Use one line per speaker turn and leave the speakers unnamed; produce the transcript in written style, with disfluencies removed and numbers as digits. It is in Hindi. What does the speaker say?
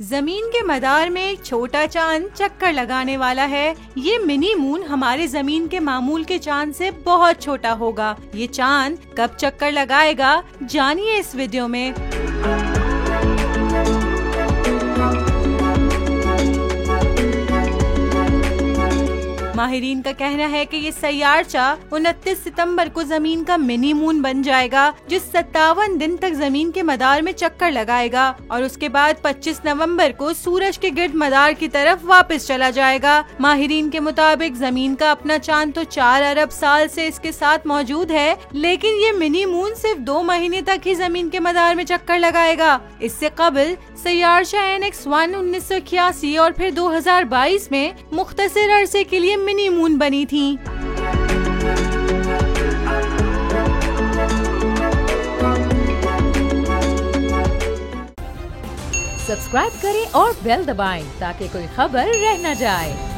जमीन के मदार में एक छोटा चांद चक्कर लगाने वाला है। ये मिनी मून हमारे जमीन के मामूल के चांद से बहुत छोटा होगा। ये चांद कब चक्कर लगाएगा, जानिए इस वीडियो में। माहिरीन का कहना है कि ये सैयारचा 29 सितंबर को जमीन का मिनी मून बन जाएगा, जो 57 दिन तक जमीन के मदार में चक्कर लगाएगा और उसके बाद 25 नवंबर को सूरज के गिर्द मदार की तरफ वापस चला जाएगा। माहिरीन के मुताबिक जमीन का अपना चांद तो 4 अरब साल से इसके साथ मौजूद है, लेकिन ये मिनी मून सिर्फ 2 महीने तक ही जमीन के मदार में चक्कर लगाएगा। इससे कबल सैयारचा NX-1 1981 और फिर 2022 में मुख्तसर अरसे के लिए मिनी मून बनी थी।
सब्सक्राइब करें और बेल दबाएं ताकि कोई खबर रह न जाए।